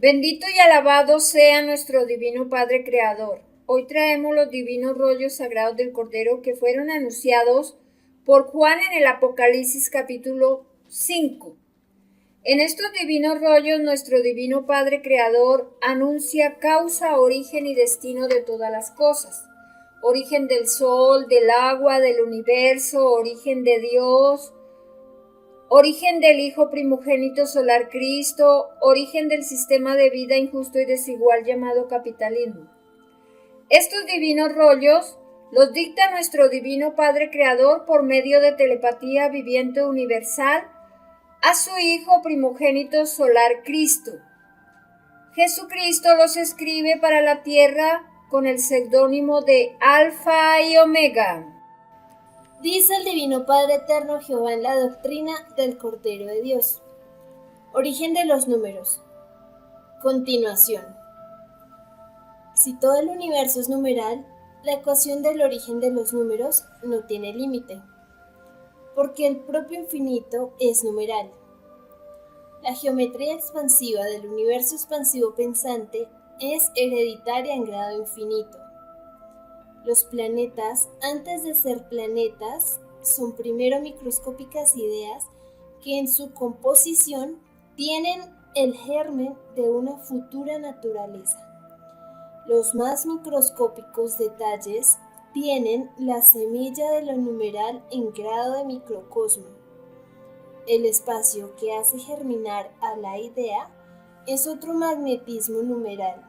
Bendito y alabado sea nuestro Divino Padre Creador. Hoy traemos los divinos rollos sagrados del Cordero que fueron anunciados por Juan en el Apocalipsis capítulo 5. En estos divinos rollos nuestro Divino Padre Creador anuncia causa, origen y destino de todas las cosas. Origen del sol, del agua, del universo, origen de Dios, origen del Hijo primogénito solar Cristo, origen del sistema de vida injusto y desigual llamado capitalismo. Estos divinos rollos los dicta nuestro Divino Padre Creador por medio de telepatía viviente universal a su Hijo primogénito solar Cristo. Jesucristo los escribe para la tierra con el seudónimo de Alfa y Omega. Dice el Divino Padre Eterno Jehová en la doctrina del Cordero de Dios. Origen de los números. Continuación. Si todo el universo es numeral, la ecuación del origen de los números no tiene límite, porque el propio infinito es numeral. La geometría expansiva del universo expansivo pensante es hereditaria en grado infinito. Los planetas, antes de ser planetas, son primero microscópicas ideas que en su composición tienen el germen de una futura naturaleza. Los más microscópicos detalles tienen la semilla de lo numeral en grado de microcosmo. El espacio que hace germinar a la idea es otro magnetismo numeral.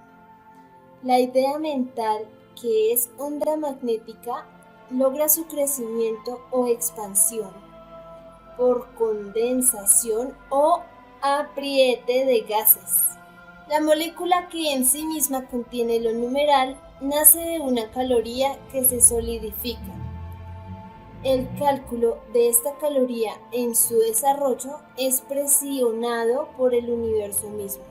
La idea mental, que es onda magnética, logra su crecimiento o expansión por condensación o apriete de gases. La molécula que en sí misma contiene lo numeral nace de una caloría que se solidifica. El cálculo de esta caloría en su desarrollo es presionado por el universo mismo.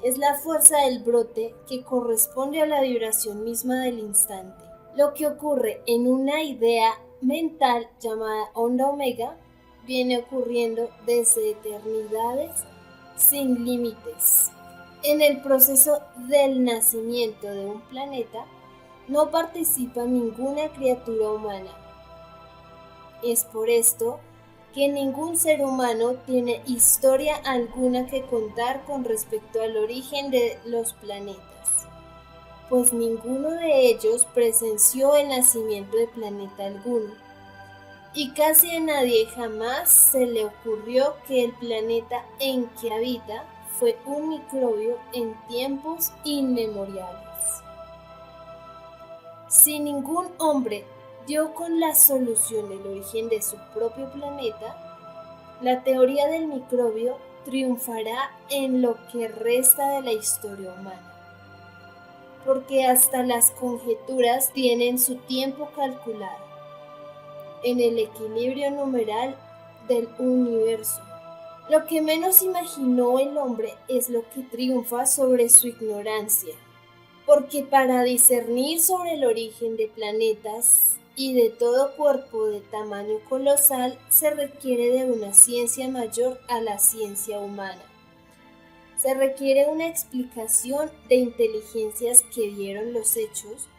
Es la fuerza del brote que corresponde a la vibración misma del instante. Lo que ocurre en una idea mental llamada onda omega viene ocurriendo desde eternidades sin límites. En el proceso del nacimiento de un planeta no participa ninguna criatura humana. Es por esto que ningún ser humano tiene historia alguna que contar con respecto al origen de los planetas, pues ninguno de ellos presenció el nacimiento de planeta alguno, y casi a nadie jamás se le ocurrió que el planeta en que habita fue un microbio en tiempos inmemoriales. Si ningún hombre dio con la solución del origen de su propio planeta, la teoría del microbio triunfará en lo que resta de la historia humana, porque hasta las conjeturas tienen su tiempo calculado en el equilibrio numeral del universo. Lo que menos imaginó el hombre es lo que triunfa sobre su ignorancia, porque para discernir sobre el origen de planetas y de todo cuerpo de tamaño colosal se requiere de una ciencia mayor a la ciencia humana. Se requiere una explicación de inteligencias que vieron los hechos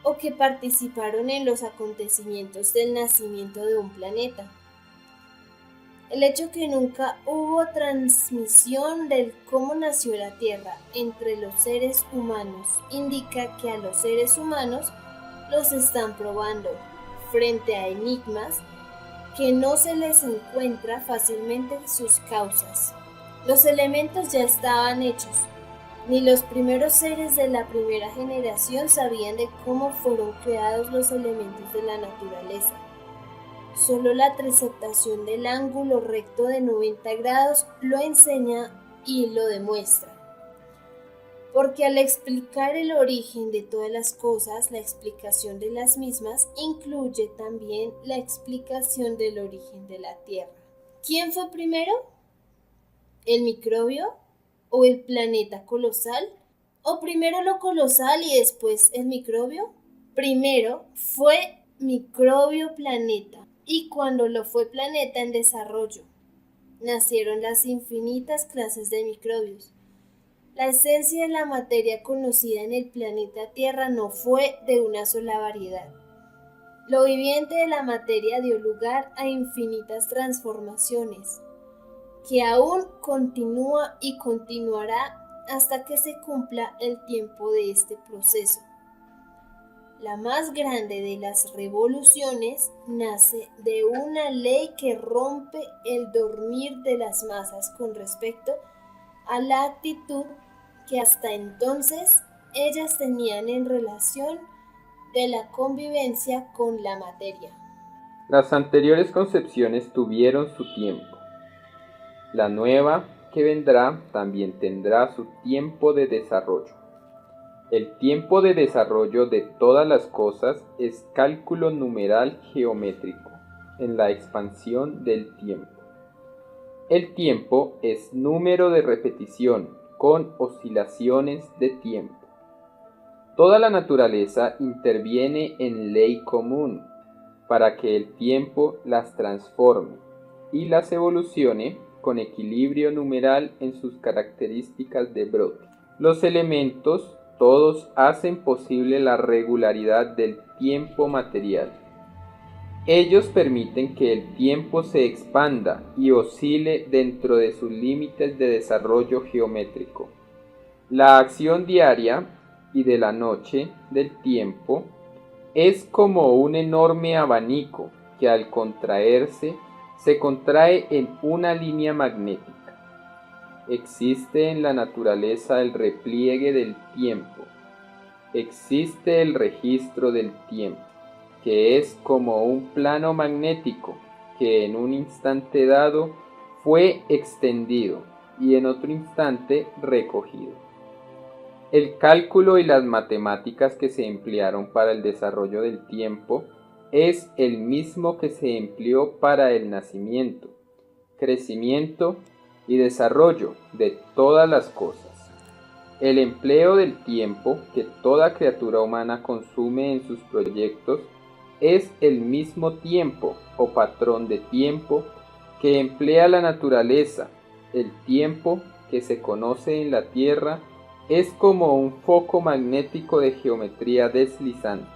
o que participaron en los acontecimientos del nacimiento de un planeta. El hecho que nunca hubo transmisión del cómo nació la Tierra entre los seres humanos indica que a los seres humanos los están probando frente a enigmas que no se les encuentra fácilmente sus causas. Los elementos ya estaban hechos, ni los primeros seres de la primera generación sabían de cómo fueron creados los elementos de la naturaleza. Solo la trisectación del ángulo recto de 90 grados lo enseña y lo demuestra. Porque al explicar el origen de todas las cosas, la explicación de las mismas incluye también la explicación del origen de la Tierra. ¿Quién fue primero? ¿El microbio o el planeta colosal? ¿O primero lo colosal y después el microbio? Primero fue microbio planeta, y cuando lo fue planeta en desarrollo, nacieron las infinitas clases de microbios. La esencia de la materia conocida en el planeta Tierra no fue de una sola variedad. Lo viviente de la materia dio lugar a infinitas transformaciones, que aún continúa y continuará hasta que se cumpla el tiempo de este proceso. La más grande de las revoluciones nace de una ley que rompe el dormir de las masas con respecto a la actitud que hasta entonces ellas tenían en relación de la convivencia con la materia. Las anteriores concepciones tuvieron su tiempo. La nueva que vendrá también tendrá su tiempo de desarrollo. El tiempo de desarrollo de todas las cosas es cálculo numeral geométrico en la expansión del tiempo. El tiempo es número de repetición con oscilaciones de tiempo. Toda la naturaleza interviene en ley común para que el tiempo las transforme y las evolucione con equilibrio numeral en sus características de brote. Los elementos todos hacen posible la regularidad del tiempo material. Ellos permiten que el tiempo se expanda y oscile dentro de sus límites de desarrollo geométrico. La acción diaria y de la noche del tiempo es como un enorme abanico que al contraerse se contrae en una línea magnética. Existe en la naturaleza el repliegue del tiempo. Existe el registro del tiempo, que es como un plano magnético que en un instante dado fue extendido y en otro instante recogido. El cálculo y las matemáticas que se emplearon para el desarrollo del tiempo es el mismo que se empleó para el nacimiento, crecimiento y desarrollo de todas las cosas. El empleo del tiempo que toda criatura humana consume en sus proyectos es el mismo tiempo o patrón de tiempo que emplea la naturaleza. El tiempo que se conoce en la Tierra es como un foco magnético de geometría deslizante,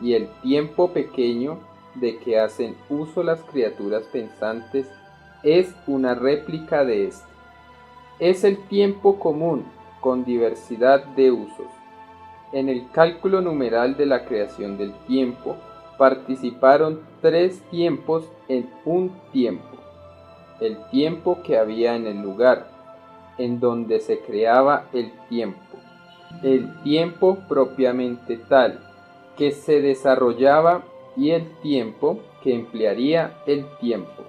y el tiempo pequeño de que hacen uso las criaturas pensantes es una réplica de este. Es el tiempo común con diversidad de usos. En el cálculo numeral de la creación del tiempo participaron 3 tiempos en un tiempo: el tiempo que había en el lugar en donde se creaba el tiempo propiamente tal que se desarrollaba y el tiempo que emplearía el tiempo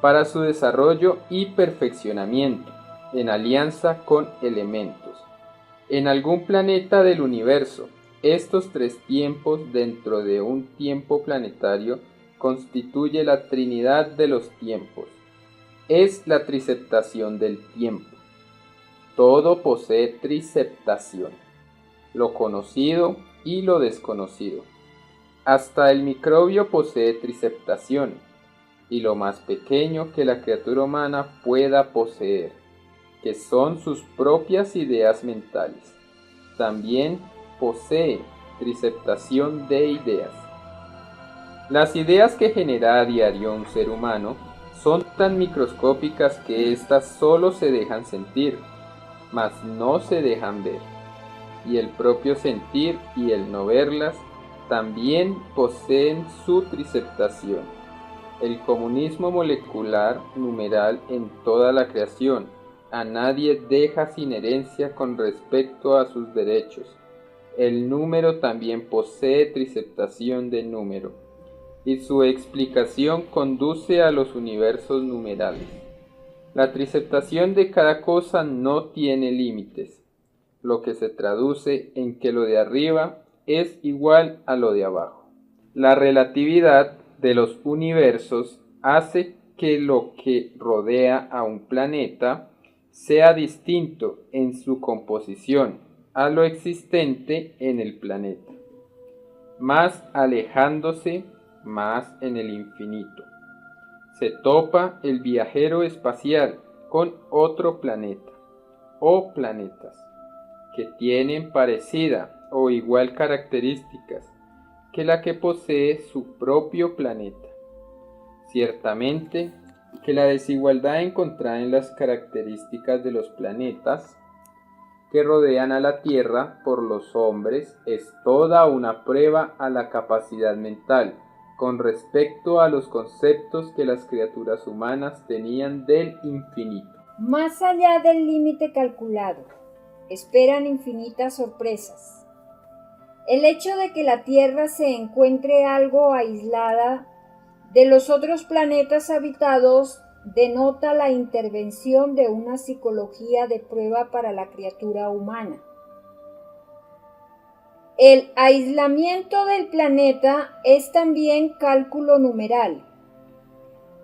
para su desarrollo y perfeccionamiento en alianza con elementos. En algún planeta del universo, estos 3 tiempos dentro de un tiempo planetario constituye la trinidad de los tiempos. Es la triceptación del tiempo. Todo posee triceptación, lo conocido y lo desconocido. Hasta el microbio posee triceptación, y lo más pequeño que la criatura humana pueda poseer, que son sus propias ideas mentales. También posee triceptación de ideas. Las ideas que genera a diario un ser humano son tan microscópicas que éstas solo se dejan sentir, mas no se dejan ver. Y el propio sentir y el no verlas también poseen su triceptación. El comunismo molecular numeral en toda la creación a nadie deja sin herencia con respecto a sus derechos. El número también posee triceptación de número, y su explicación conduce a los universos numerales. La triceptación de cada cosa no tiene límites, lo que se traduce en que lo de arriba es igual a lo de abajo. La relatividad de los universos hace que lo que rodea a un planeta sea distinto en su composición a lo existente en el planeta, más alejándose más en el infinito. Se topa el viajero espacial con otro planeta, o planetas, que tienen parecida o igual características que la que posee su propio planeta. Ciertamente que la desigualdad encontrada en las características de los planetas que rodean a la Tierra por los hombres es toda una prueba a la capacidad mental con respecto a los conceptos que las criaturas humanas tenían del infinito. Más allá del límite calculado, esperan infinitas sorpresas. El hecho de que la Tierra se encuentre algo aislada de los otros planetas habitados denota la intervención de una psicología de prueba para la criatura humana. El aislamiento del planeta es también cálculo numeral.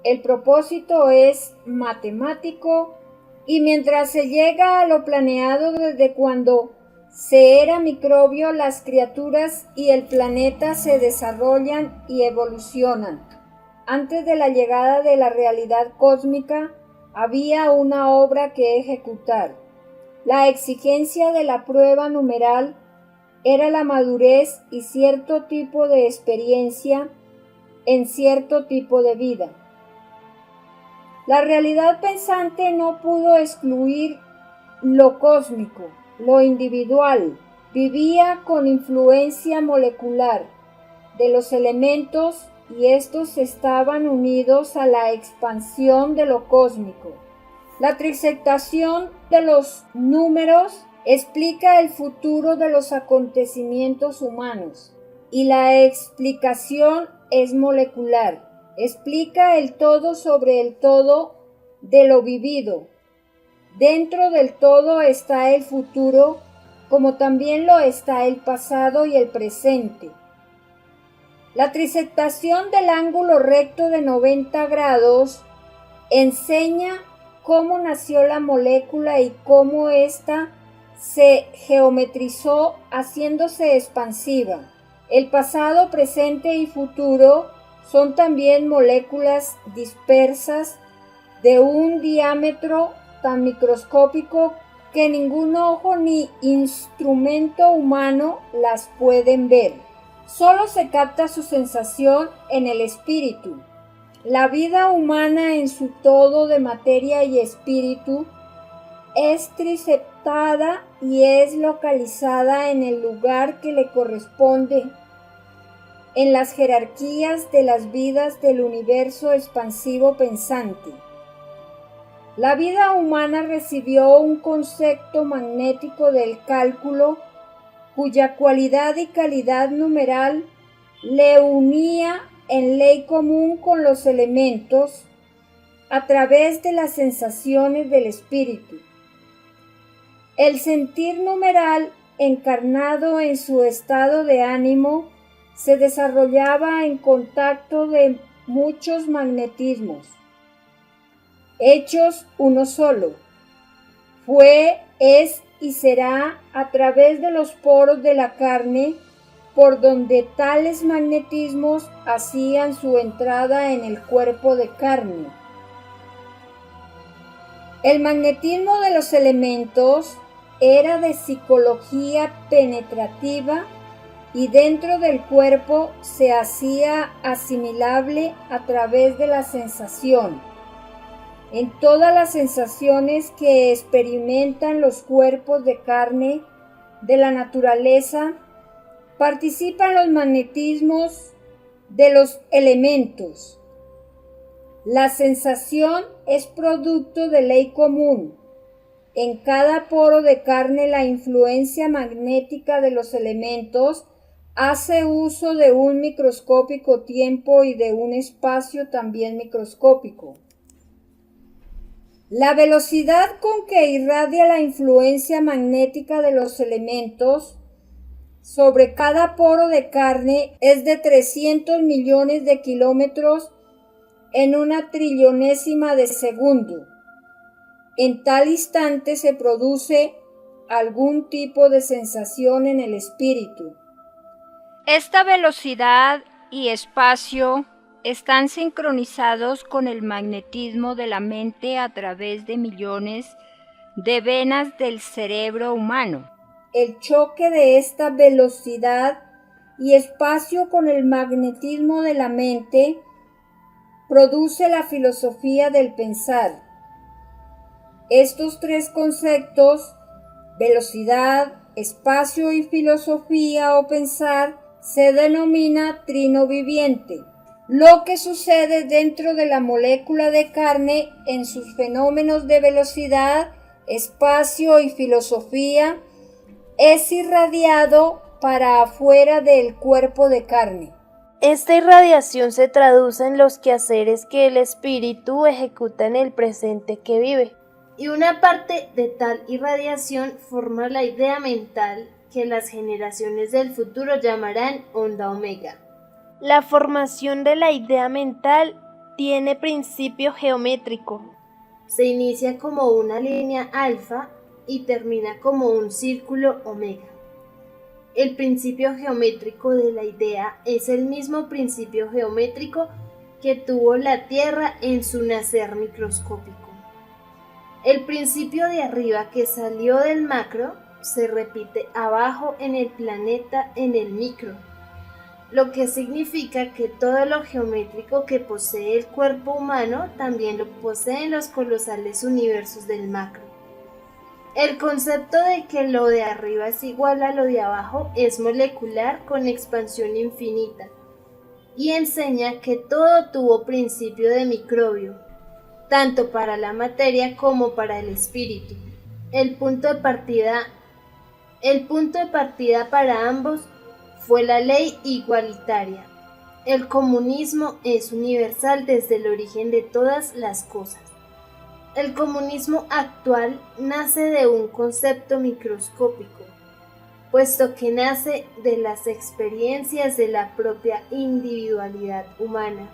El propósito es matemático y mientras se llega a lo planeado desde cuando se era microbio, las criaturas y el planeta se desarrollan y evolucionan. Antes de la llegada de la realidad cósmica, había una obra que ejecutar. La exigencia de la prueba numeral era la madurez y cierto tipo de experiencia en cierto tipo de vida. La realidad pensante no pudo excluir lo cósmico, lo individual, vivía con influencia molecular de los elementos y estos estaban unidos a la expansión de lo cósmico. La trisectación de los números explica el futuro de los acontecimientos humanos y la explicación es molecular. Explica el todo sobre el todo de lo vivido. Dentro del todo está el futuro, como también lo está el pasado y el presente. La trisectación del ángulo recto de 90 grados enseña cómo nació la molécula y cómo ésta se geometrizó haciéndose expansiva. El pasado, presente y futuro son también moléculas dispersas de un diámetro tan microscópico que ningún ojo ni instrumento humano las pueden ver. Solo se capta su sensación en el espíritu. La vida humana en su todo de materia y espíritu es trisectada y es localizada en el lugar que le corresponde en las jerarquías de las vidas del universo expansivo pensante. La vida humana recibió un concepto magnético del cálculo cuya cualidad y calidad numeral le unía en ley común con los elementos a través de las sensaciones del espíritu. El sentir numeral encarnado en su estado de ánimo se desarrollaba en contacto de muchos magnetismos, hechos uno solo. Fue, es y será a través de los poros de la carne por donde tales magnetismos hacían su entrada en el cuerpo de carne. El magnetismo de los elementos era de psicología penetrativa y dentro del cuerpo se hacía asimilable a través de la sensación. En todas las sensaciones que experimentan los cuerpos de carne de la naturaleza, participan los magnetismos de los elementos. La sensación es producto de ley común. En cada poro de carne la influencia magnética de los elementos hace uso de un microscópico tiempo y de un espacio también microscópico. La velocidad con que irradia la influencia magnética de los elementos sobre cada poro de carne es de 300 millones de kilómetros en una trillonésima de segundo. En tal instante se produce algún tipo de sensación en el espíritu. Esta velocidad y espacio están sincronizados con el magnetismo de la mente a través de millones de venas del cerebro humano. El choque de esta velocidad y espacio con el magnetismo de la mente produce la filosofía del pensar. Estos tres conceptos, velocidad, espacio y filosofía o pensar, se denomina trino viviente. Lo que sucede dentro de la molécula de carne en sus fenómenos de velocidad, espacio y filosofía es irradiado para afuera del cuerpo de carne. Esta irradiación se traduce en los quehaceres que el espíritu ejecuta en el presente que vive. Y una parte de tal irradiación forma la idea mental que las generaciones del futuro llamarán onda omega. La formación de la idea mental tiene principio geométrico. Se inicia como una línea alfa y termina como un círculo omega. El principio geométrico de la idea es el mismo principio geométrico que tuvo la Tierra en su nacer microscópico. El principio de arriba que salió del macro se repite abajo en el planeta en el micro, lo que significa que todo lo geométrico que posee el cuerpo humano también lo poseen los colosales universos del macro. El concepto de que lo de arriba es igual a lo de abajo es molecular con expansión infinita y enseña que todo tuvo principio de microbio, tanto para la materia como para el espíritu. El punto de partida para ambos fue la ley igualitaria. El comunismo es universal desde el origen de todas las cosas. El comunismo actual nace de un concepto microscópico, puesto que nace de las experiencias de la propia individualidad humana,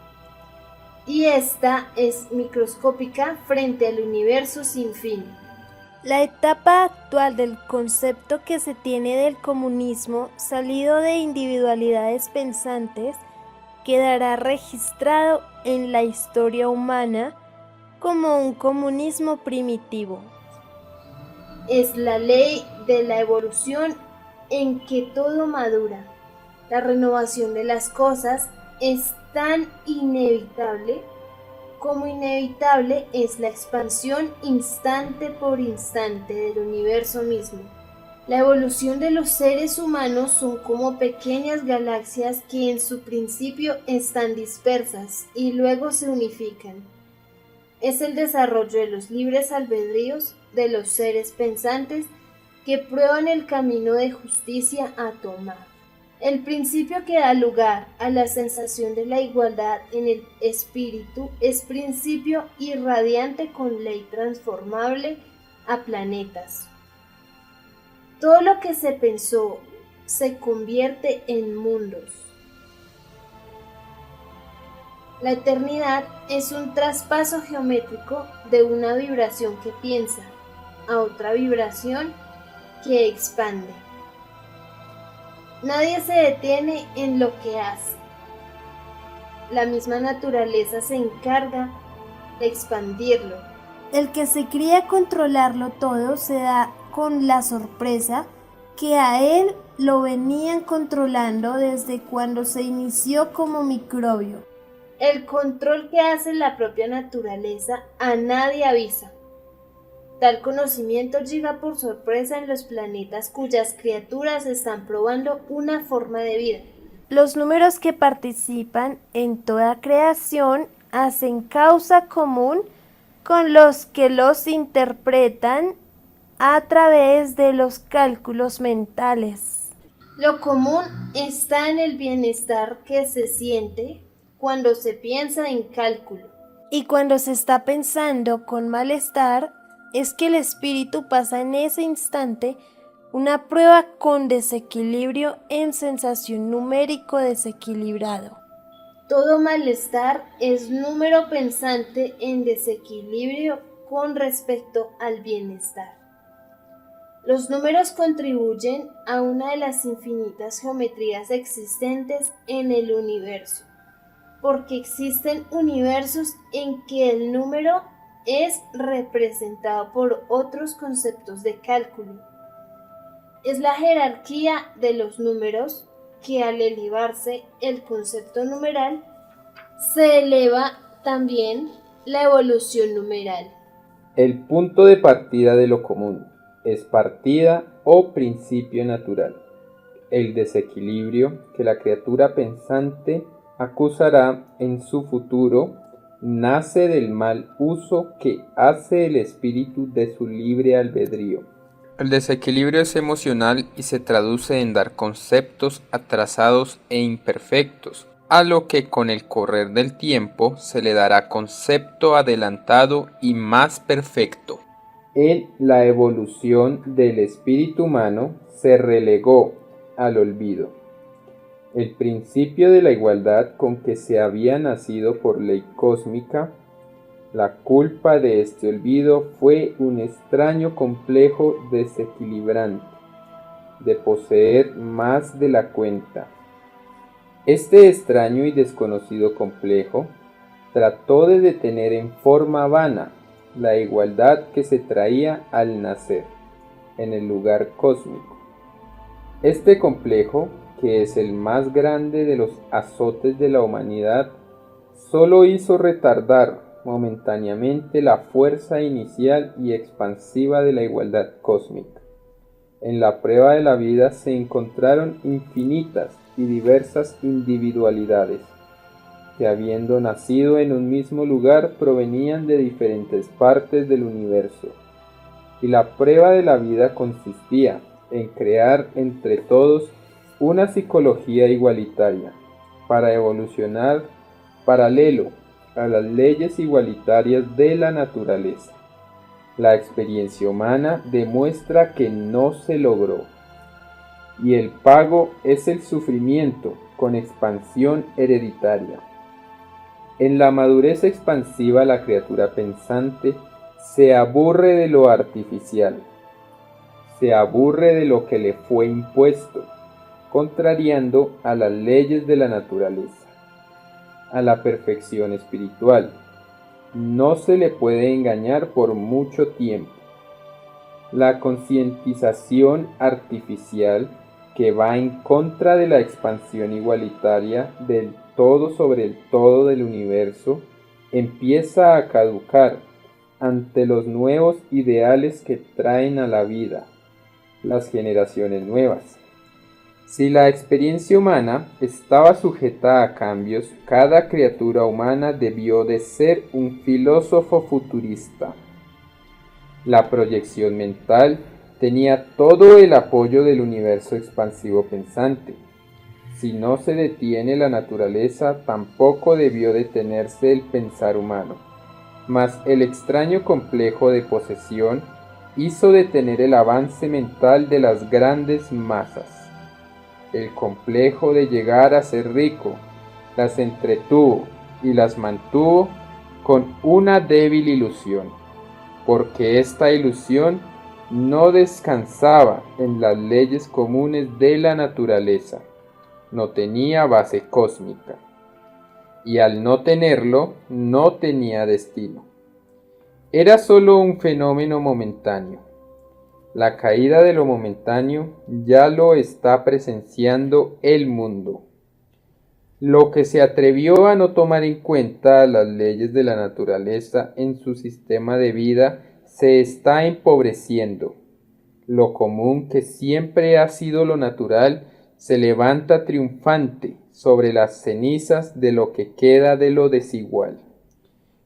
y esta es microscópica frente al universo sin fin. La etapa actual del concepto que se tiene del comunismo salido de individualidades pensantes quedará registrado en la historia humana como un comunismo primitivo. Es la ley de la evolución en que todo madura. La renovación de las cosas es tan inevitable como inevitable es la expansión instante por instante del universo mismo. La evolución de los seres humanos son como pequeñas galaxias que en su principio están dispersas y luego se unifican. Es el desarrollo de los libres albedríos de los seres pensantes que prueban el camino de justicia a tomar. El principio que da lugar a la sensación de la igualdad en el espíritu es principio irradiante con ley transformable a planetas. Todo lo que se pensó se convierte en mundos. La eternidad es un traspaso geométrico de una vibración que piensa a otra vibración que expande. Nadie se detiene en lo que hace. La misma naturaleza se encarga de expandirlo. El que se cría controlarlo todo se da con la sorpresa que a él lo venían controlando desde cuando se inició como microbio. El control que hace la propia naturaleza a nadie avisa. Tal conocimiento llega por sorpresa en los planetas cuyas criaturas están probando una forma de vida. Los números que participan en toda creación hacen causa común con los que los interpretan a través de los cálculos mentales. Lo común está en el bienestar que se siente cuando se piensa en cálculo. Y cuando se está pensando con malestar, es que el espíritu pasa en ese instante una prueba con desequilibrio en sensación numérico desequilibrado. Todo malestar es número pensante en desequilibrio con respecto al bienestar. Los números contribuyen a una de las infinitas geometrías existentes en el universo, porque existen universos en que el número es representado por otros conceptos de cálculo. Es la jerarquía de los números que al elevarse el concepto numeral, se eleva también la evolución numeral. El punto de partida de lo común es partida o principio natural. El desequilibrio que la criatura pensante acusará en su futuro nace del mal uso que hace el espíritu de su libre albedrío. El desequilibrio es emocional y se traduce en dar conceptos atrasados e imperfectos, a lo que con el correr del tiempo se le dará concepto adelantado y más perfecto. En la evolución del espíritu humano se relegó al olvido el principio de la igualdad con que se había nacido por ley cósmica. La culpa de este olvido fue un extraño complejo desequilibrante, de poseer más de la cuenta. Este extraño y desconocido complejo trató de detener en forma vana la igualdad que se traía al nacer en el lugar cósmico. Este complejo, que es el más grande de los azotes de la humanidad, solo hizo retardar momentáneamente la fuerza inicial y expansiva de la igualdad cósmica. En la prueba de la vida se encontraron infinitas y diversas individualidades, que habiendo nacido en un mismo lugar provenían de diferentes partes del universo, y la prueba de la vida consistía en crear entre todos una psicología igualitaria, para evolucionar paralelo a las leyes igualitarias de la naturaleza. La experiencia humana demuestra que no se logró, y el pago es el sufrimiento con expansión hereditaria. En la madurez expansiva la criatura pensante se aburre de lo artificial, se aburre de lo que le fue impuesto, contrariando a las leyes de la naturaleza. A la perfección espiritual no se le puede engañar por mucho tiempo. La concientización artificial, que va en contra de la expansión igualitaria del todo sobre el todo del universo, empieza a caducar ante los nuevos ideales que traen a la vida las generaciones nuevas. Si la experiencia humana estaba sujeta a cambios, cada criatura humana debió de ser un filósofo futurista. La proyección mental tenía todo el apoyo del universo expansivo pensante. Si no se detiene la naturaleza, tampoco debió detenerse el pensar humano. Mas el extraño complejo de posesión hizo detener el avance mental de las grandes masas. El complejo de llegar a ser rico las entretuvo y las mantuvo con una débil ilusión, porque esta ilusión no descansaba en las leyes comunes de la naturaleza, no tenía base cósmica, y al no tenerlo, no tenía destino. Era solo un fenómeno momentáneo. La caída de lo momentáneo ya lo está presenciando el mundo. Lo que se atrevió a no tomar en cuenta las leyes de la naturaleza en su sistema de vida se está empobreciendo. Lo común, que siempre ha sido lo natural, se levanta triunfante sobre las cenizas de lo que queda de lo desigual.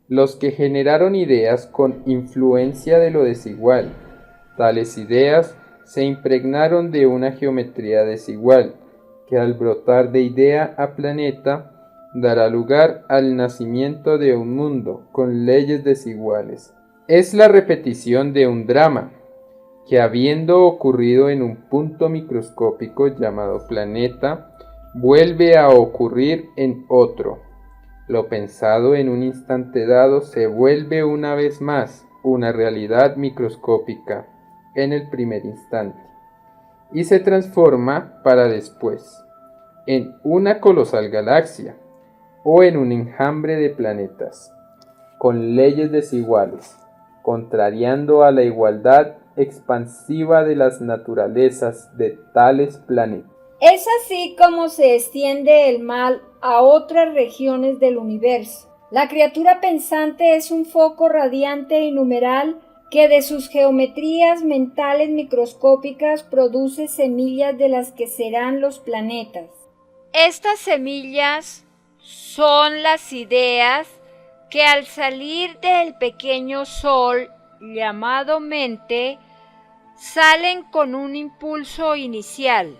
Los que generaron ideas con influencia de lo desigual, tales ideas se impregnaron de una geometría desigual, que al brotar de idea a planeta, dará lugar al nacimiento de un mundo con leyes desiguales. Es la repetición de un drama, que habiendo ocurrido en un punto microscópico llamado planeta, vuelve a ocurrir en otro. Lo pensado en un instante dado se vuelve una vez más una realidad microscópica en el primer instante, y se transforma para después en una colosal galaxia o en un enjambre de planetas. con leyes desiguales, contrariando a la igualdad expansiva de las naturalezas de tales planetas. Es así como se extiende el mal a otras regiones del universo. La criatura pensante es un foco radiante y numeral que de sus geometrías mentales microscópicas produce semillas de las que serán los planetas. Estas semillas son las ideas que al salir del pequeño sol llamado mente, salen con un impulso inicial.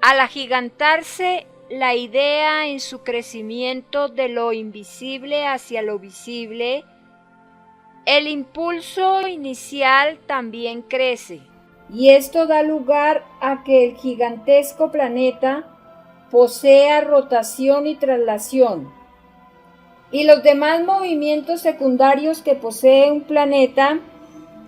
Al agigantarse la idea en su crecimiento de lo invisible hacia lo visible, el impulso inicial también crece. Y esto da lugar a que el gigantesco planeta posea rotación y traslación. Y los demás movimientos secundarios que posee un planeta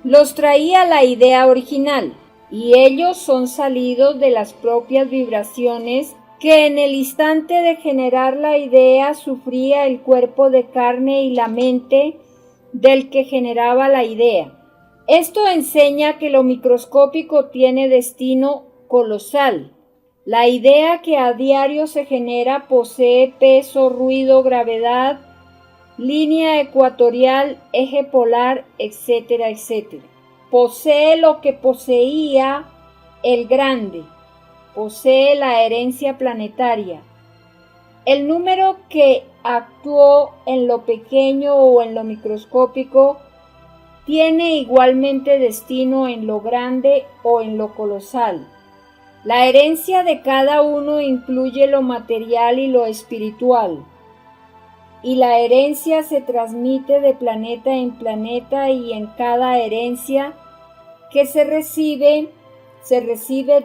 los traía la idea original, y ellos son salidos de las propias vibraciones que en el instante de generar la idea sufría el cuerpo de carne y la mente del que generaba la idea. Esto enseña que lo microscópico tiene destino colosal. La idea que a diario se genera posee peso, ruido, gravedad, línea ecuatorial, eje polar, etcétera, etcétera. Posee lo que poseía el grande, posee la herencia planetaria. El número que actuó en lo pequeño o en lo microscópico tiene igualmente destino en lo grande o en lo colosal. La herencia de cada uno incluye lo material y lo espiritual, y la herencia se transmite de planeta en planeta, y en cada herencia que se recibe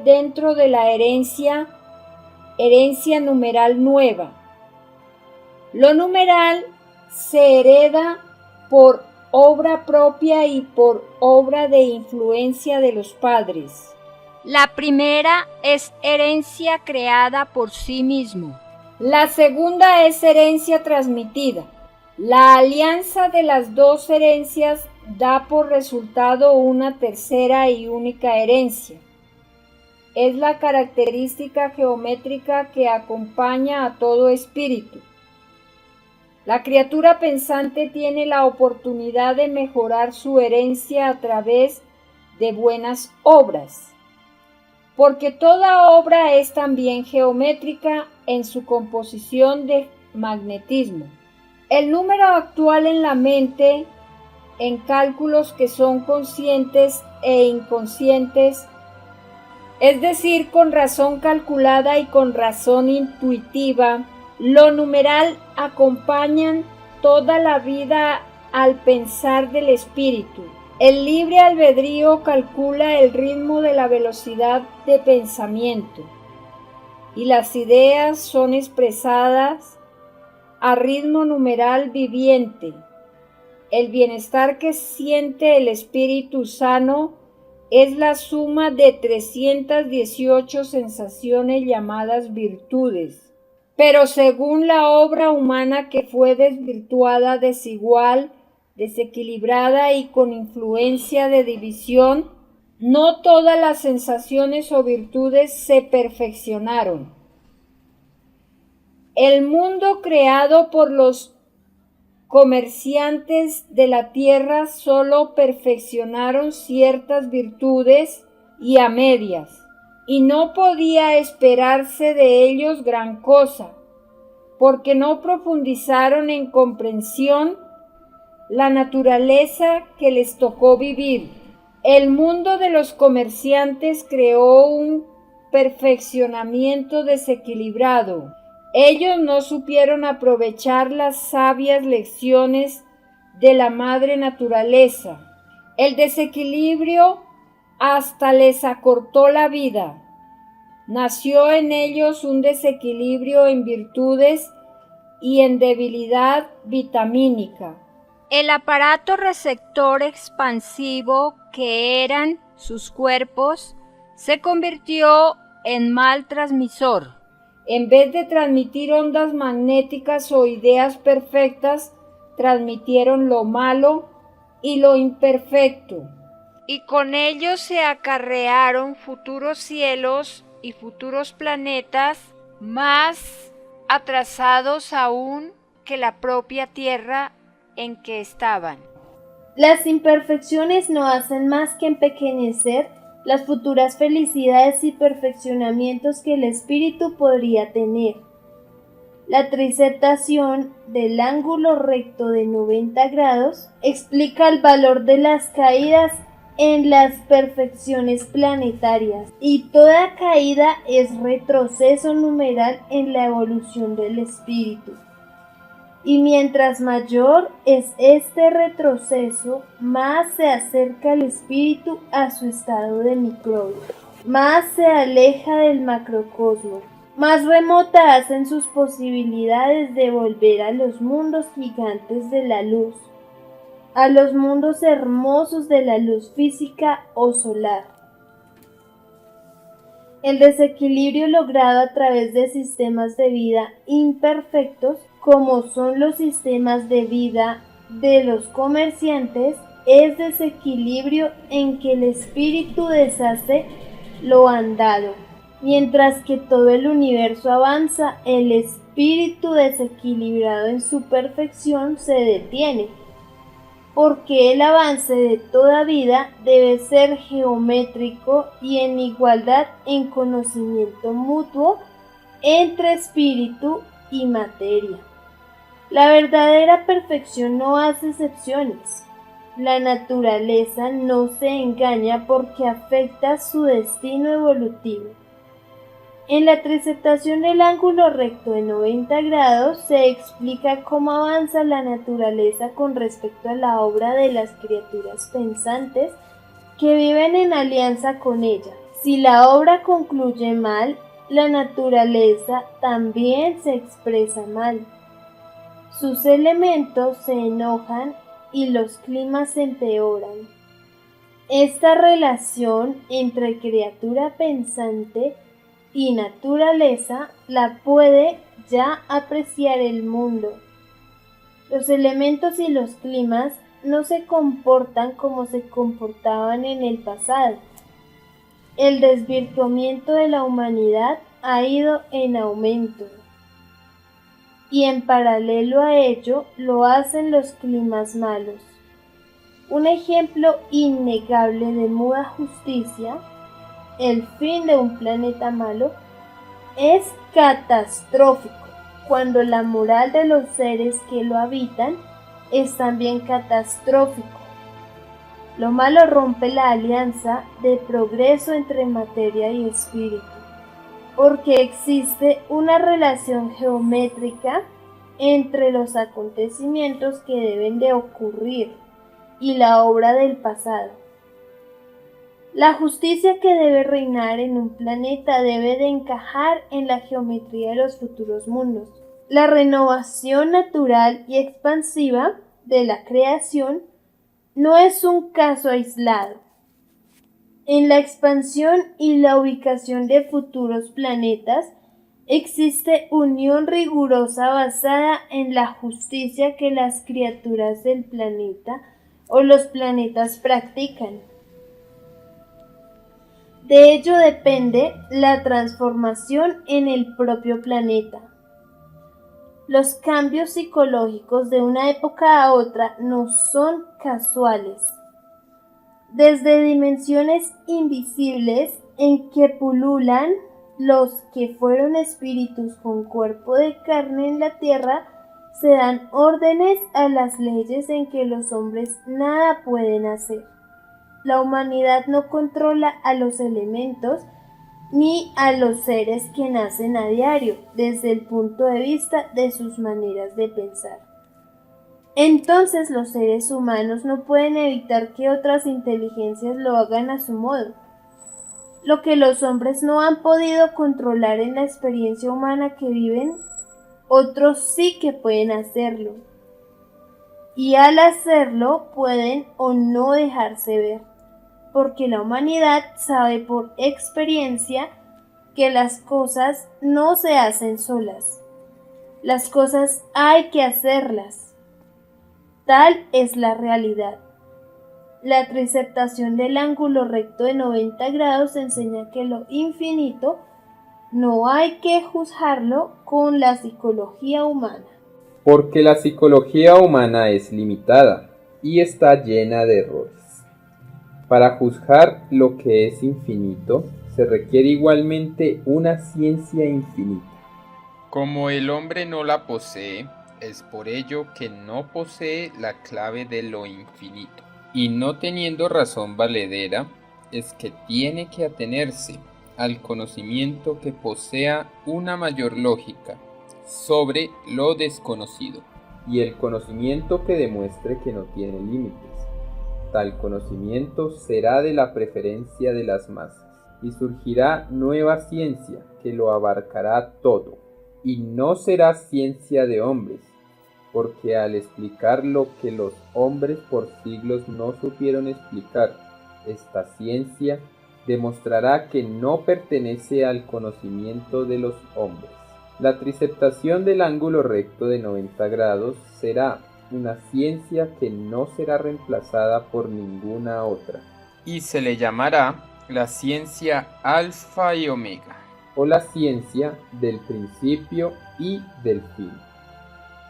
dentro de la herencia numeral nueva. Lo numeral se hereda por obra propia y por obra de influencia de los padres. La primera es herencia creada por sí mismo. La segunda es herencia transmitida. La alianza de las dos herencias da por resultado una tercera y única herencia. Es la característica geométrica que acompaña a todo espíritu. La criatura pensante tiene la oportunidad de mejorar su herencia a través de buenas obras, porque toda obra es también geométrica en su composición de magnetismo. El número actual en la mente, en cálculos que son conscientes e inconscientes, es decir, con razón calculada y con razón intuitiva, lo numeral acompañan toda la vida al pensar del espíritu. El libre albedrío calcula el ritmo de la velocidad de pensamiento, y las ideas son expresadas a ritmo numeral viviente. El bienestar que siente el espíritu sano es la suma de 318 sensaciones llamadas virtudes. Pero según la obra humana que fue desvirtuada, desigual, desequilibrada y con influencia de división, no todas las sensaciones o virtudes se perfeccionaron. El mundo creado por los comerciantes de la tierra solo perfeccionaron ciertas virtudes y a medias, y no podía esperarse de ellos gran cosa, porque no profundizaron en comprensión la naturaleza que les tocó vivir. El mundo de los comerciantes creó un perfeccionamiento desequilibrado. Ellos no supieron aprovechar las sabias lecciones de la madre naturaleza. El desequilibrio hasta les acortó la vida. Nació en ellos un desequilibrio en virtudes y en debilidad vitamínica. El aparato receptor expansivo que eran sus cuerpos se convirtió en mal transmisor. En vez de transmitir ondas magnéticas o ideas perfectas, transmitieron lo malo y lo imperfecto. Y con ellos se acarrearon futuros cielos y futuros planetas más atrasados aún que la propia tierra en que estaban. Las imperfecciones no hacen más que empequeñecer las futuras felicidades y perfeccionamientos que el espíritu podría tener. La triseptación del ángulo recto de 90 grados explica el valor de las caídas en las perfecciones planetarias, y toda caída es retroceso numeral en la evolución del espíritu. Y mientras mayor es este retroceso, más se acerca el espíritu a su estado de microbio, más se aleja del macrocosmos, más remota hacen sus posibilidades de volver a los mundos gigantes de la luz, a los mundos hermosos de la luz física o solar. El desequilibrio logrado a través de sistemas de vida imperfectos, como son los sistemas de vida de los comerciantes, es desequilibrio en que el espíritu deshace lo andado. Mientras que todo el universo avanza, el espíritu desequilibrado en su perfección se detiene, porque el avance de toda vida debe ser geométrico y en igualdad en conocimiento mutuo entre espíritu y materia. La verdadera perfección no hace excepciones. La naturaleza no se engaña porque afecta su destino evolutivo. En la triseptación del ángulo recto de 90 grados se explica cómo avanza la naturaleza con respecto a la obra de las criaturas pensantes que viven en alianza con ella. Si la obra concluye mal, la naturaleza también se expresa mal. Sus elementos se enojan y los climas empeoran. Esta relación entre criatura pensante y naturaleza la puede ya apreciar el mundo. Los elementos y los climas no se comportan como se comportaban en el pasado. El desvirtuamiento de la humanidad ha ido en aumento, y en paralelo a ello lo hacen los climas malos. Un ejemplo innegable de muda justicia, el fin de un planeta malo, es catastrófico cuando la moral de los seres que lo habitan es también catastrófico. Lo malo rompe la alianza de progreso entre materia y espíritu, porque existe una relación geométrica entre los acontecimientos que deben de ocurrir y la obra del pasado. La justicia que debe reinar en un planeta debe de encajar en la geometría de los futuros mundos. La renovación natural y expansiva de la creación no es un caso aislado. En la expansión y la ubicación de futuros planetas existe unión rigurosa basada en la justicia que las criaturas del planeta o los planetas practican. De ello depende la transformación en el propio planeta. Los cambios psicológicos de una época a otra no son casuales. Desde dimensiones invisibles en que pululan los que fueron espíritus con cuerpo de carne en la tierra, se dan órdenes a las leyes en que los hombres nada pueden hacer. La humanidad no controla a los elementos ni a los seres que nacen a diario desde el punto de vista de sus maneras de pensar. Entonces los seres humanos no pueden evitar que otras inteligencias lo hagan a su modo. Lo que los hombres no han podido controlar en la experiencia humana que viven, otros sí que pueden hacerlo. Y al hacerlo pueden o no dejarse ver, porque la humanidad sabe por experiencia que las cosas no se hacen solas. Las cosas hay que hacerlas. Tal es la realidad. La triceptación del ángulo recto de 90 grados enseña que lo infinito no hay que juzgarlo con la psicología humana. Porque la psicología humana es limitada y está llena de errores. Para juzgar lo que es infinito, se requiere igualmente una ciencia infinita. Como el hombre no la posee, es por ello que no posee la clave de lo infinito. Y no teniendo razón valedera, es que tiene que atenerse al conocimiento que posea una mayor lógica sobre lo desconocido, y el conocimiento que demuestre que no tiene límites. Tal conocimiento será de la preferencia de las masas, y surgirá nueva ciencia que lo abarcará todo, y no será ciencia de hombres, porque al explicar lo que los hombres por siglos no supieron explicar, esta ciencia demostrará que no pertenece al conocimiento de los hombres. La triceptación del ángulo recto de 90 grados será una ciencia que no será reemplazada por ninguna otra, y se le llamará la ciencia alfa y omega, o la ciencia del principio y del fin.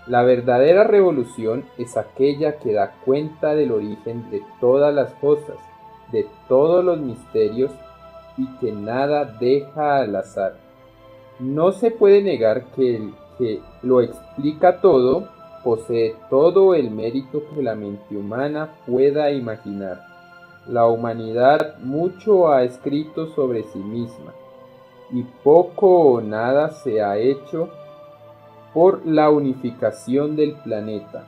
La verdadera revolución es aquella que da cuenta del origen de todas las cosas, de todos los misterios, y que nada deja al azar. No se puede negar que el que lo explica todo posee todo el mérito que la mente humana pueda imaginar. La humanidad mucho ha escrito sobre sí misma, y poco o nada se ha hecho por la unificación del planeta.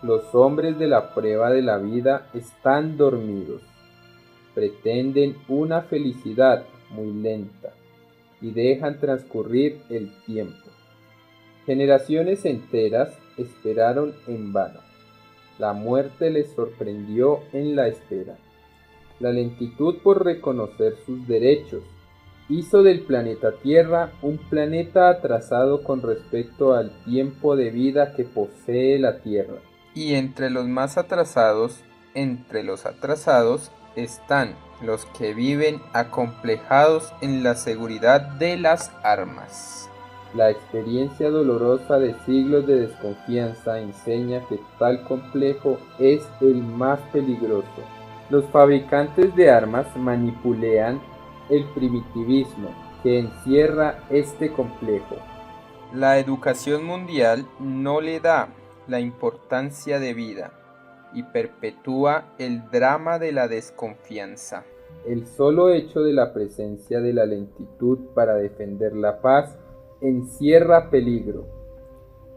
Los hombres de la prueba de la vida están dormidos. Pretenden una felicidad muy lenta y dejan transcurrir el tiempo. Generaciones enteras esperaron en vano. La muerte les sorprendió en la espera. La lentitud por reconocer sus derechos hizo del planeta Tierra un planeta atrasado con respecto al tiempo de vida que posee la Tierra. Y entre los más atrasados, están los que viven acomplejados en la seguridad de las armas. La experiencia dolorosa de siglos de desconfianza enseña que tal complejo es el más peligroso. Los fabricantes de armas manipulan el primitivismo que encierra este complejo. La educación mundial no le da la importancia debida y perpetúa el drama de la desconfianza. El solo hecho de la presencia de la lentitud para defender la paz encierra peligro.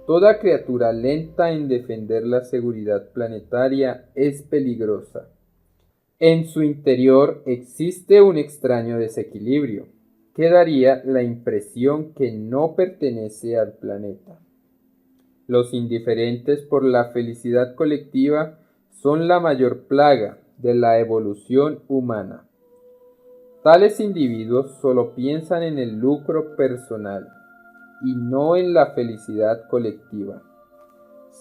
Toda criatura lenta en defender la seguridad planetaria es peligrosa. En su interior existe un extraño desequilibrio que daría la impresión que no pertenece al planeta. Los indiferentes por la felicidad colectiva son la mayor plaga de la evolución humana. Tales individuos solo piensan en el lucro personal y no en la felicidad colectiva.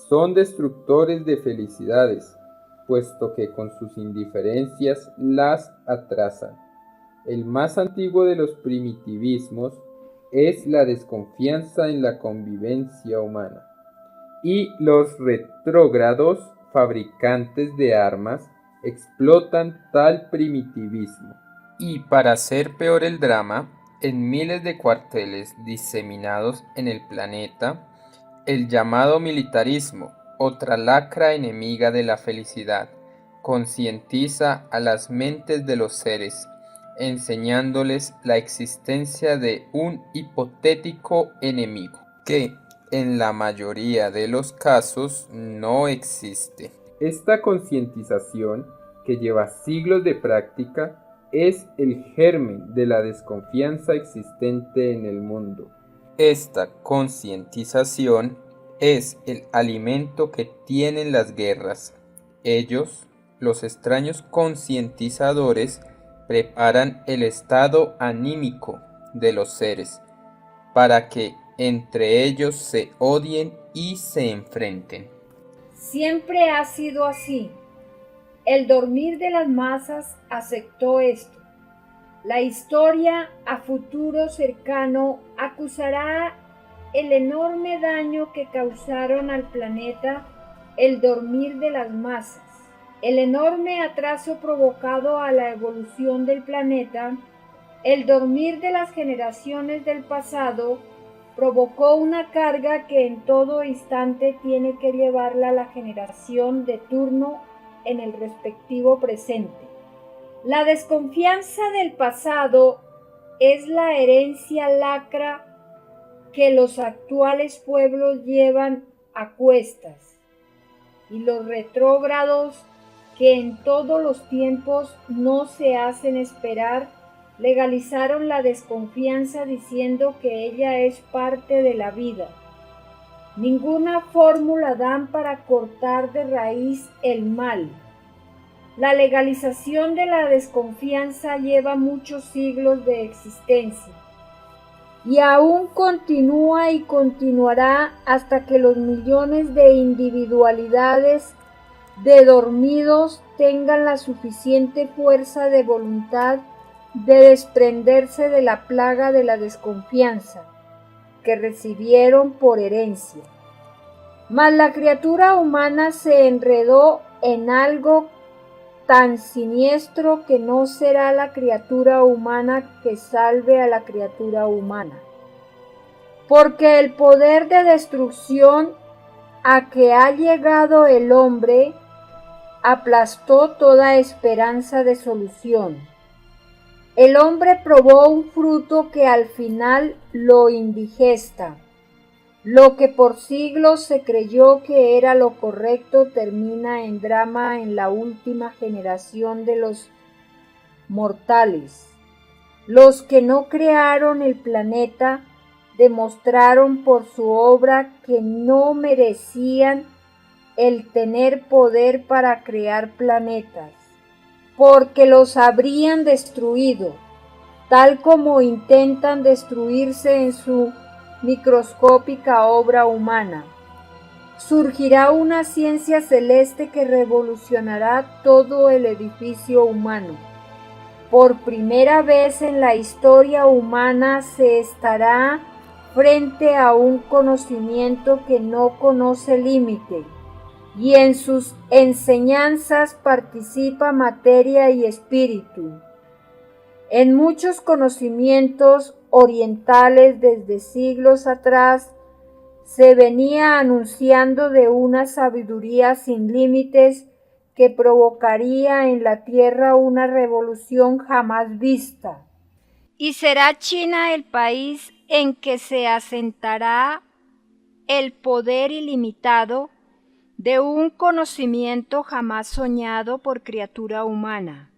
Son destructores de felicidades, puesto que con sus indiferencias las atrasan. El más antiguo de los primitivismos es la desconfianza en la convivencia humana, y los retrógrados fabricantes de armas explotan tal primitivismo. Y para hacer peor el drama, en miles de cuarteles diseminados en el planeta, el llamado militarismo, otra lacra enemiga de la felicidad, concientiza a las mentes de los seres, enseñándoles la existencia de un hipotético enemigo, que en la mayoría de los casos no existe. Esta concientización, que lleva siglos de práctica, es el germen de la desconfianza existente en el mundo. Esta concientización es el alimento que tienen las guerras. Ellos, los extraños concientizadores, preparan el estado anímico de los seres para que entre ellos se odien y se enfrenten. Siempre ha sido así. El dormir de las masas aceptó esto. La historia a futuro cercano acusará el enorme daño que causaron al planeta el dormir de las masas. El enorme atraso provocado a la evolución del planeta, el dormir de las generaciones del pasado, provocó una carga que en todo instante tiene que llevarla la generación de turno en el respectivo presente. La desconfianza del pasado es la herencia lacra que los actuales pueblos llevan a cuestas, y los retrógrados que en todos los tiempos no se hacen esperar legalizaron la desconfianza diciendo que ella es parte de la vida. Ninguna fórmula dan para cortar de raíz el mal. La legalización de la desconfianza lleva muchos siglos de existencia y aún continúa y continuará hasta que los millones de individualidades de dormidos tengan la suficiente fuerza de voluntad de desprenderse de la plaga de la desconfianza que recibieron por herencia. Mas la criatura humana se enredó en algo tan siniestro que no será la criatura humana que salve a la criatura humana, porque el poder de destrucción a que ha llegado el hombre aplastó toda esperanza de solución. El hombre probó un fruto que al final lo indigesta. Lo que por siglos se creyó que era lo correcto termina en drama en la última generación de los mortales. Los que no crearon el planeta demostraron por su obra que no merecían el tener poder para crear planetas, porque los habrían destruido, tal como intentan destruirse en su microscópica obra humana. Surgirá una ciencia celeste que revolucionará todo el edificio humano. Por primera vez en la historia humana se estará frente a un conocimiento que no conoce límite, y en sus enseñanzas participa materia y espíritu. En muchos conocimientos orientales desde siglos atrás se venía anunciando de una sabiduría sin límites que provocaría en la tierra una revolución jamás vista. Y será China el país en que se asentará el poder ilimitado de un conocimiento jamás soñado por criatura humana.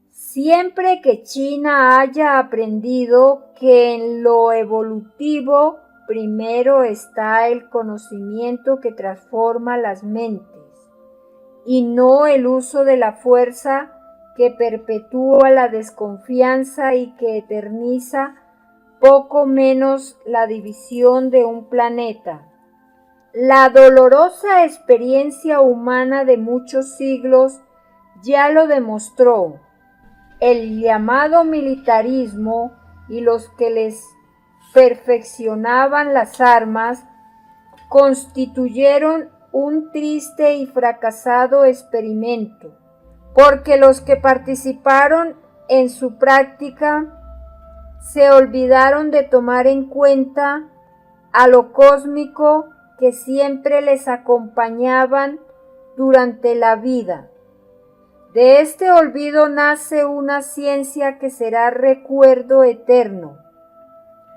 Siempre que China haya aprendido que en lo evolutivo primero está el conocimiento que transforma las mentes y no el uso de la fuerza que perpetúa la desconfianza y que eterniza poco menos la división de un planeta. La dolorosa experiencia humana de muchos siglos ya lo demostró. El llamado militarismo y los que les perfeccionaban las armas constituyeron un triste y fracasado experimento, porque los que participaron en su práctica se olvidaron de tomar en cuenta a lo cósmico que siempre les acompañaban durante la vida. De este olvido nace una ciencia que será recuerdo eterno.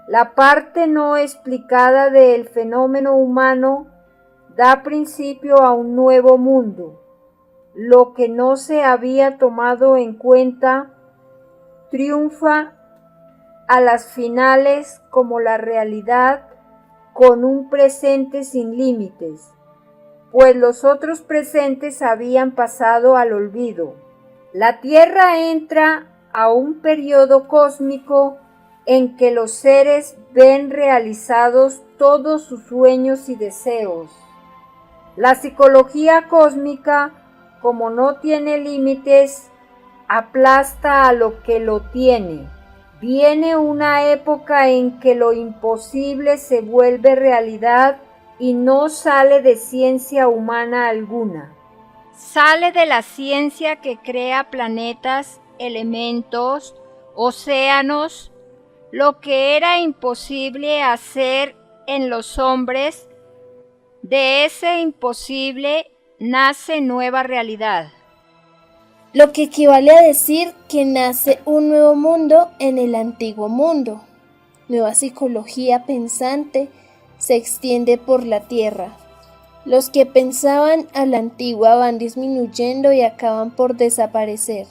La parte no explicada del fenómeno humano da principio a un nuevo mundo. Lo que no se había tomado en cuenta triunfa a las finales como la realidad con un presente sin límites, pues los otros presentes habían pasado al olvido. La Tierra entra a un periodo cósmico en que los seres ven realizados todos sus sueños y deseos. La psicología cósmica, como no tiene límites, aplasta a lo que lo tiene. Viene una época en que lo imposible se vuelve realidad y no sale de ciencia humana alguna. Sale de la ciencia que crea planetas, elementos, océanos, lo que era imposible hacer en los hombres. De ese imposible nace nueva realidad. Lo que equivale a decir que nace un nuevo mundo en el antiguo mundo. Nueva psicología pensante se extiende por la tierra. Los que pensaban a la antigua van disminuyendo y acaban por desaparecer.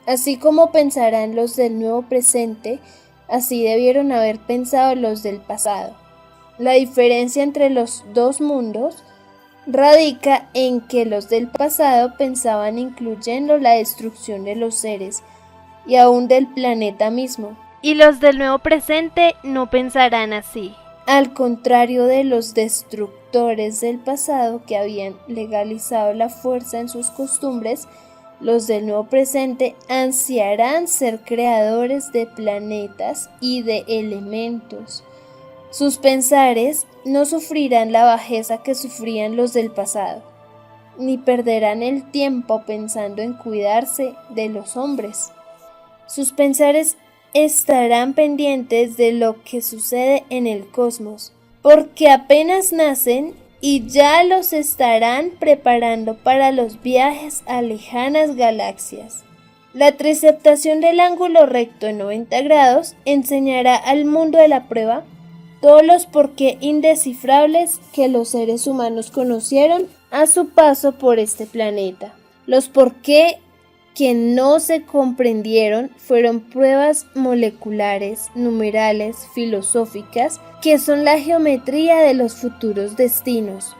Así como pensarán los del nuevo presente, así debieron haber pensado los del pasado. La diferencia entre los dos mundos radica en que los del pasado pensaban incluyendo la destrucción de los seres y aún del planeta mismo, y los del nuevo presente no pensarán así. Al contrario de los destructores del pasado que habían legalizado la fuerza en sus costumbres, los del nuevo presente ansiarán ser creadores de planetas y de elementos. Sus pensares no sufrirán la bajeza que sufrían los del pasado, ni perderán el tiempo pensando en cuidarse de los hombres. Sus pensares estarán pendientes de lo que sucede en el cosmos, porque apenas nacen y ya los estarán preparando para los viajes a lejanas galaxias. La triceptación del ángulo recto en 90 grados enseñará al mundo de la prueba todos los porqué indescifrables que los seres humanos conocieron a su paso por este planeta. Los porqué que no se comprendieron fueron pruebas moleculares, numerales, filosóficas, que son la geometría de los futuros destinos.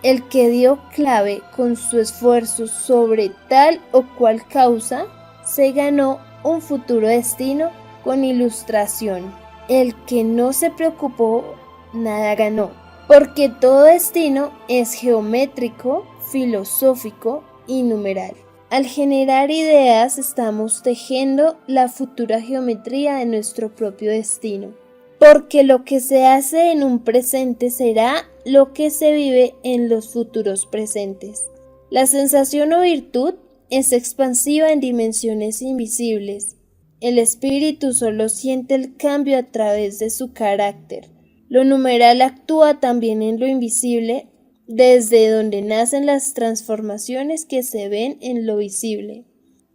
El que dio clave con su esfuerzo sobre tal o cual causa, se ganó un futuro destino con ilustración. El que no se preocupó, nada ganó, porque todo destino es geométrico, filosófico y numeral. Al generar ideas estamos tejiendo la futura geometría de nuestro propio destino, porque lo que se hace en un presente será lo que se vive en los futuros presentes. La sensación o virtud es expansiva en dimensiones invisibles. El espíritu solo siente el cambio a través de su carácter. Lo numeral actúa también en lo invisible, desde donde nacen las transformaciones que se ven en lo visible.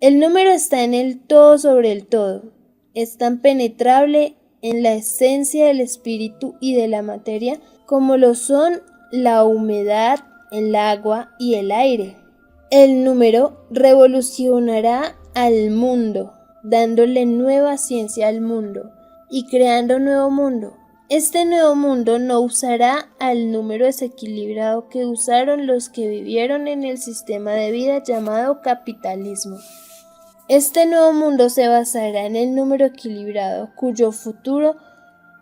El número está en el todo sobre el todo. Es tan penetrable en la esencia del espíritu y de la materia como lo son la humedad, el agua y el aire. El número revolucionará al mundo, dándole nueva ciencia al mundo y creando un nuevo mundo. Este nuevo mundo no usará al número desequilibrado que usaron los que vivieron en el sistema de vida llamado capitalismo. Este nuevo mundo se basará en el número equilibrado, cuyo futuro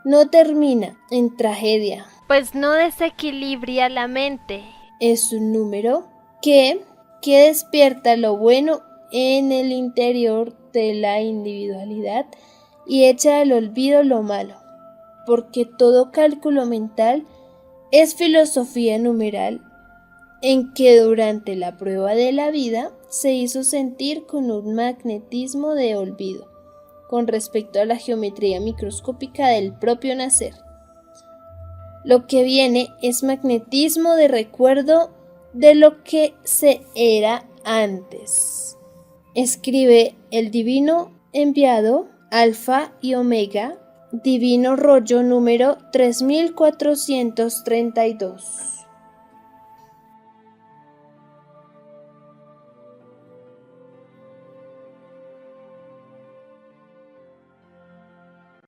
no termina en tragedia, pues no desequilibra la mente. Es un número que despierta lo bueno en el interior de la individualidad y echa al olvido lo malo, porque todo cálculo mental es filosofía numeral en que durante la prueba de la vida se hizo sentir con un magnetismo de olvido con respecto a la geometría microscópica del propio nacer. Lo que viene es magnetismo de recuerdo de lo que se era antes. Escribe el divino enviado, Alfa y Omega, divino rollo número 3432.